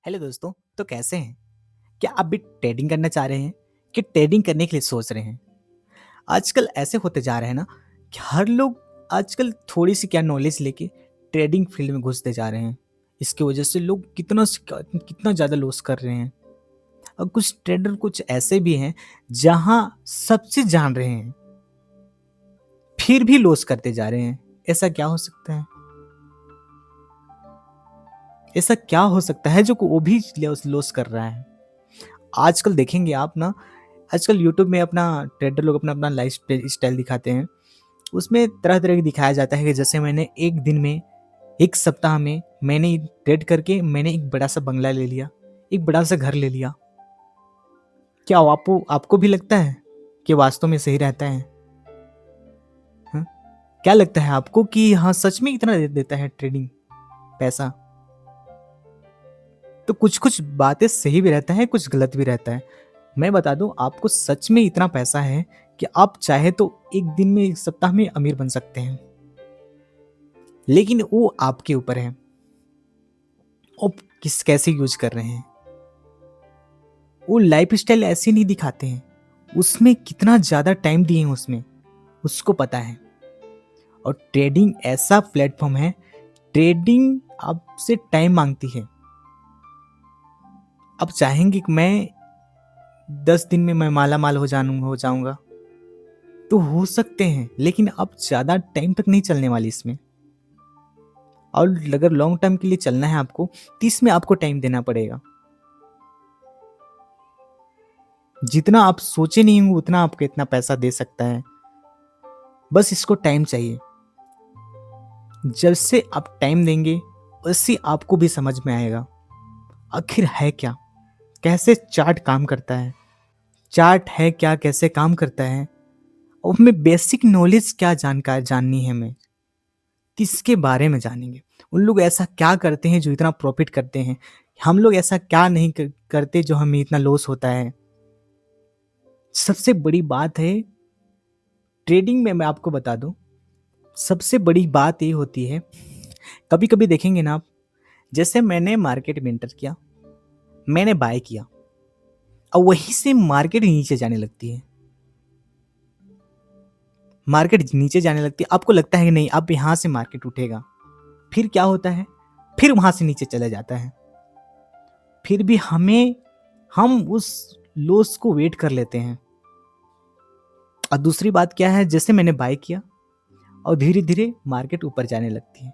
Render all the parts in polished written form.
Hello दोस्तों। तो कैसे हैं? क्या आप भी ट्रेडिंग करना चाह रहे हैं कि ट्रेडिंग करने के लिए सोच रहे हैं? आजकल ऐसे होते जा रहे हैं ना कि हर लोग आजकल थोड़ी सी क्या नॉलेज लेके ट्रेडिंग फील्ड में घुसते जा रहे हैं। इसकी वजह से लोग कितना ज़्यादा लॉस कर रहे हैं। और कुछ ट्रेडर कुछ ऐसे भी हैं जहां सबसे जान रहे हैं फिर भी लॉस करते जा रहे हैं। ऐसा क्या हो सकता है? ऐसा क्या हो सकता है जो को वो भी लॉस कर रहा है? आजकल देखेंगे आप ना, आजकल यूट्यूब में अपना ट्रेडर लोग अपना अपना लाइफ स्टाइल दिखाते हैं। उसमें तरह तरह की दिखाया जाता है कि जैसे मैंने एक दिन में, एक सप्ताह में मैंने ट्रेड करके मैंने एक बड़ा सा बंगला ले लिया, एक बड़ा सा घर ले लिया। क्या आपको आपको भी लगता है कि वास्तव में सही रहता है? हाँ? क्या लगता है आपको कि हाँ सच में इतना दे देता है ट्रेडिंग पैसा? तो कुछ कुछ बातें सही भी रहता है, कुछ गलत भी रहता है। मैं बता दूं आपको, सच में इतना पैसा है कि आप चाहे तो एक दिन में, एक सप्ताह में अमीर बन सकते हैं। लेकिन वो आपके ऊपर है, आप किस कैसे यूज कर रहे हैं। वो लाइफ स्टाइल ऐसे नहीं दिखाते हैं, उसमें कितना ज्यादा टाइम दिए हैं उसमें, उसको पता है। और ट्रेडिंग ऐसा प्लेटफॉर्म है, ट्रेडिंग आपसे टाइम मांगती है। आप चाहेंगे कि मैं 10 दिन में मैं माला माल हो जाऊंगा, तो हो सकते हैं, लेकिन अब ज्यादा टाइम तक नहीं चलने वाली इसमें। और अगर लॉन्ग टर्म के लिए चलना है आपको, तो इसमें आपको टाइम देना पड़ेगा। जितना आप सोचे नहीं होंगे उतना आपको इतना पैसा दे सकता है। बस इसको टाइम चाहिए। जब से आप टाइम देंगे उससे आपको भी समझ में आएगा आखिर है क्या, कैसे चार्ट काम करता है, चार्ट है क्या, कैसे काम करता है। और हमें बेसिक नॉलेज क्या जानकार जाननी है, हमें किसके बारे में जानेंगे। उन लोग ऐसा क्या करते हैं जो इतना प्रॉफिट करते हैं, हम लोग ऐसा क्या नहीं करते जो हमें इतना लॉस होता है। सबसे बड़ी बात है ट्रेडिंग में, मैं आपको बता दूं, सबसे बड़ी बात ये होती है, कभी कभी देखेंगे ना आप, जैसे मैंने मार्केट में एंटर किया, मैंने बाय किया, और वहीं से मार्केट नीचे जाने लगती है। मार्केट नीचे जाने लगती है, आपको लगता है कि नहीं अब यहां से मार्केट उठेगा। फिर क्या होता है, फिर वहां से नीचे चला जाता है। फिर भी हम उस लॉस को वेट कर लेते हैं। और दूसरी बात क्या है, जैसे मैंने बाय किया और धीरे धीरे मार्केट ऊपर जाने लगती है,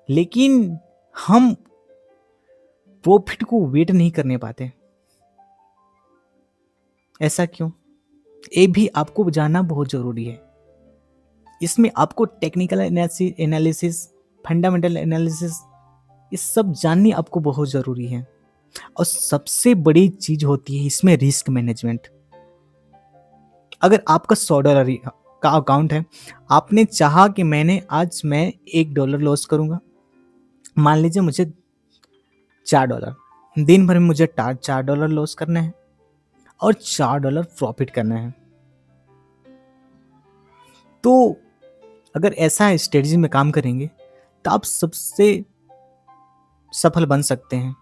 लेकिन हम प्रॉफिट को वेट नहीं करने पाते। ऐसा क्यों? ये भी आपको जानना बहुत जरूरी है। इसमें आपको टेक्निकल एनालिसिस, फंडामेंटल एनालिसिस, ये सब जाननी आपको बहुत जरूरी है। और सबसे बड़ी चीज होती है इसमें रिस्क मैनेजमेंट। अगर आपका $100 का अकाउंट है, आपने चाहा कि मैं $1 लॉस करूंगा, मान लीजिए मुझे $4, दिन भर में मुझे $4 लॉस करना है और $4 प्रॉफिट करना है। तो अगर ऐसा स्ट्रेटजी में काम करेंगे तो आप सबसे सफल बन सकते हैं।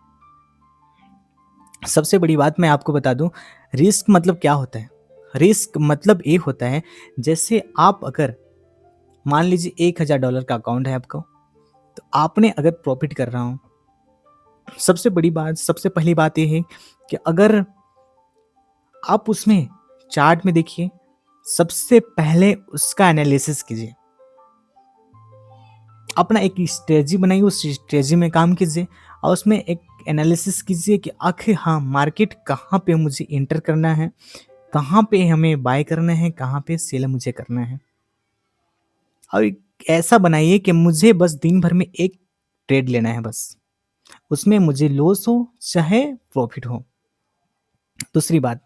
सबसे बड़ी बात मैं आपको बता दूं, रिस्क मतलब क्या होता है। रिस्क मतलब ये होता है, जैसे आप अगर मान लीजिए $1,000 का अकाउंट है आपका, तो आपने अगर प्रॉफिट कर रहा हूं, सबसे पहली बात यह है कि अगर आप उसमें चार्ट में देखिए, सबसे पहले उसका एनालिसिस कीजिए, अपना एक स्ट्रेटजी बनाइए, उस स्ट्रेटजी में काम कीजिए और उसमें एक एनालिसिस कीजिए कि आखिर हाँ मार्केट कहाँ पे मुझे एंटर करना है, कहाँ पे हमें बाय करना है, कहाँ पे सेल मुझे करना है। और एक ऐसा बनाइए कि मुझे बस दिन भर में एक ट्रेड लेना है, बस उसमें मुझे लॉस हो चाहे प्रॉफिट हो। दूसरी बात,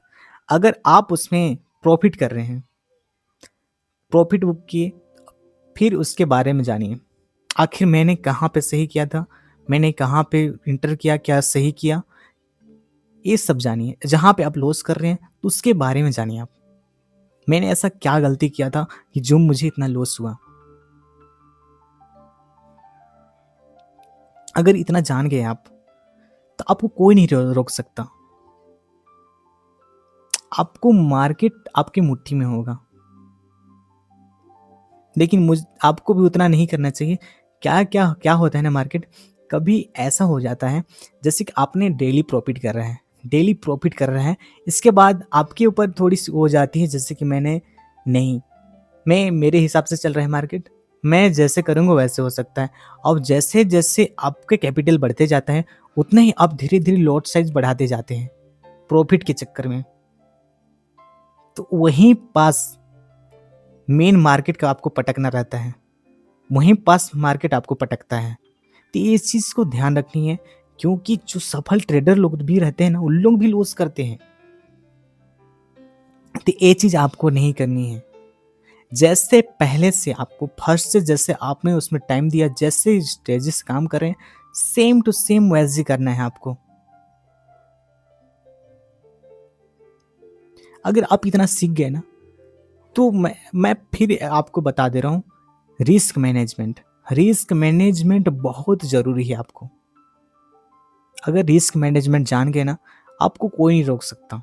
अगर आप उसमें प्रॉफिट कर रहे हैं, प्रॉफिट बुक किए, फिर उसके बारे में जानिए, आखिर मैंने कहाँ पे सही किया था, मैंने कहाँ पे इंटर किया, क्या सही किया, ये सब जानिए। जहाँ पे आप लॉस कर रहे हैं तो उसके बारे में जानिए आप, मैंने ऐसा क्या गलती किया था कि जो मुझे इतना लॉस हुआ। अगर इतना जान गए आप तो आपको कोई नहीं रोक सकता। आपको मार्केट आपकी मुट्ठी में होगा, लेकिन मुझ आपको भी उतना नहीं करना चाहिए। क्या क्या क्या होता है ना, मार्केट कभी ऐसा हो जाता है जैसे कि आपने डेली प्रॉफिट कर रहे हैं, डेली प्रॉफिट कर रहे हैं, इसके बाद आपके ऊपर थोड़ी सी हो जाती है जैसे कि मैंने नहीं, मैं मेरे हिसाब से चल रहा है मार्केट, मैं जैसे करूँगा वैसे हो सकता है। और जैसे जैसे आपके कैपिटल बढ़ते जाता है उतना ही आप धीरे धीरे लॉट साइज बढ़ाते जाते हैं प्रॉफिट के चक्कर में। तो वहीं पास मेन मार्केट का आपको पटकना रहता है, वहीं पास मार्केट आपको पटकता है। तो ये इस चीज़ को ध्यान रखनी है, क्योंकि जो सफल ट्रेडर लोग भी रहते हैं ना, उन लोग भी लॉस करते हैं। तो ये चीज़ आपको नहीं करनी है। जैसे पहले से आपको फर्स्ट से जैसे आपने उसमें टाइम दिया, जैसे स्टेजेस काम करें, सेम टू सेम वैसे ही करना है आपको। अगर आप इतना सीख गए ना, तो मैं फिर आपको बता दे रहा हूँ, रिस्क मैनेजमेंट, रिस्क मैनेजमेंट बहुत ज़रूरी है आपको। अगर रिस्क मैनेजमेंट जान गए ना, आपको कोई नहीं रोक सकता।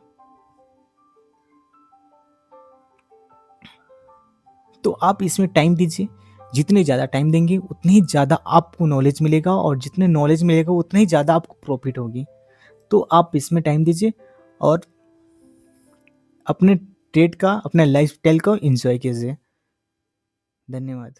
तो आप इसमें टाइम दीजिए, जितने ज़्यादा टाइम देंगे उतनी ही ज़्यादा आपको नॉलेज मिलेगा, और जितने नॉलेज मिलेगा उतना ही ज़्यादा आपको प्रॉफिट होगी। तो आप इसमें टाइम दीजिए और अपने ट्रेड का, अपने लाइफस्टाइल को एंजॉय कीजिए। धन्यवाद।